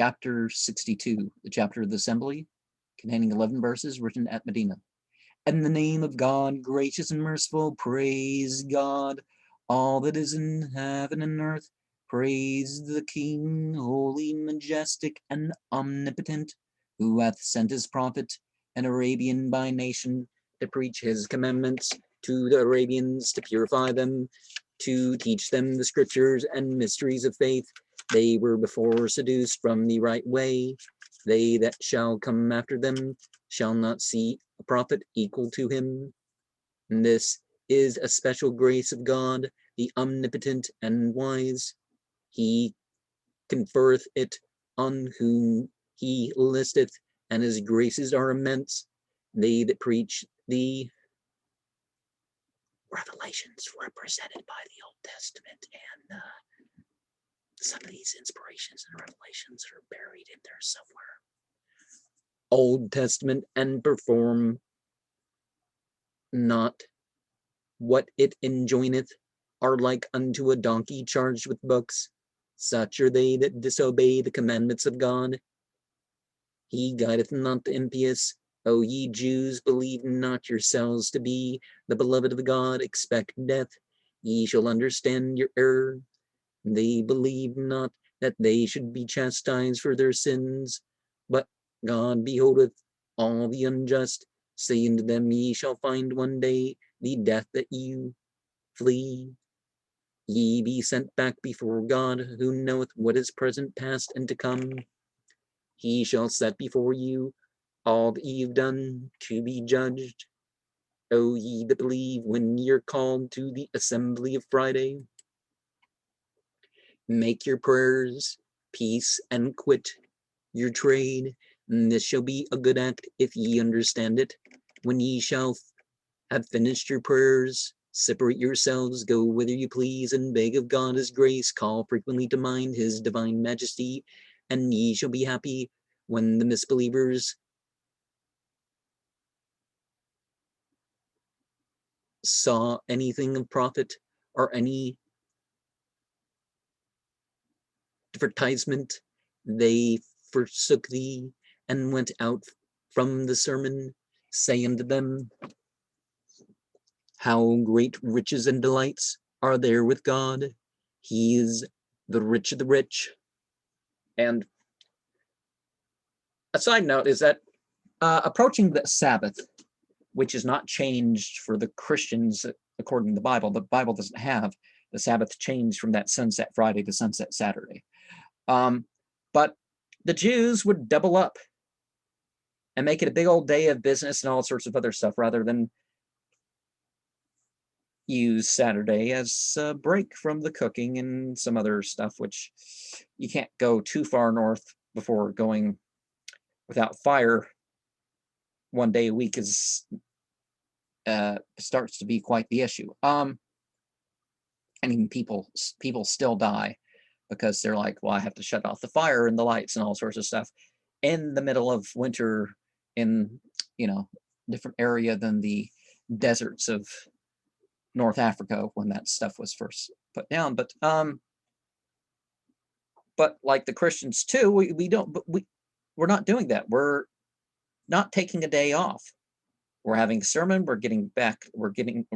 chapter 62, the chapter of the assembly, containing 11 verses written at Medina. In the name of God, gracious and merciful, praise God. All that is in heaven and earth, praise the King, holy, majestic, and omnipotent, who hath sent his prophet, an Arabian by nation, to preach his commandments to the Arabians, to purify them, to teach them the scriptures and mysteries of faith. They were before seduced from the right way. They that shall come after them shall not see a prophet equal to him. And this is a special grace of God, the omnipotent and wise. He conferreth it on whom he listeth, and his graces are immense. They that preach the revelations represented by the Old Testament, and some of these inspirations and revelations are buried in there somewhere. Old Testament, and perform not what it enjoineth, are like unto a donkey charged with books. Such are they that disobey the commandments of God. He guideth not the impious. O ye Jews, believe not yourselves to be the beloved of God, expect death. Ye shall understand your error. They believe not that they should be chastised for their sins, but God beholdeth all the unjust, saying to them, ye shall find one day the death that you flee. Ye be sent back before God, who knoweth what is present, past, and to come. He shall set before you all that ye have done to be judged. O ye that believe, when ye're called to the assembly of Friday, make your prayers, peace, and quit your trade. And this shall be a good act if ye understand it. When ye shall have finished your prayers, separate yourselves, go whither you please, and beg of God his grace, call frequently to mind his divine majesty, and ye shall be happy. When the misbelievers saw anything of profit or any advertisement, they forsook thee and went out from the sermon, say unto them, how great riches and delights are there with God. He is the rich of the rich. And a side note is that approaching the Sabbath, which is not changed for the Christians according to the Bible doesn't have the Sabbath changed from that sunset Friday to sunset Saturday. But the Jews would double up and make it a big old day of business and all sorts of other stuff, rather than use Saturday as a break from the cooking and some other stuff, which you can't go too far north before going without fire one day a week is starts to be quite the issue. I mean, people still die because they're like, well, I have to shut off the fire and the lights and all sorts of stuff in the middle of winter in, different area than the deserts of North Africa when that stuff was first put down. But like the Christians too, we're not doing that. We're not taking a day off. We're having a sermon, we're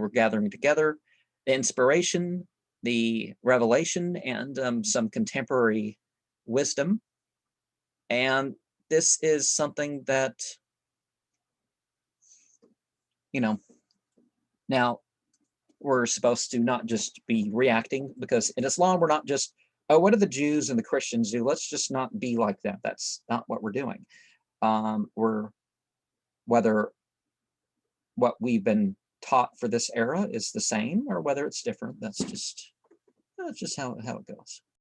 gathering together, the inspiration, the revelation, and some contemporary wisdom. And this is something that, now we're supposed to not just be reacting, because in Islam, we're not just, oh, what do the Jews and the Christians do? Let's just not be like that. That's not what we're doing. Whether what we've been taught for this era is the same or whether it's different, that's just how it goes.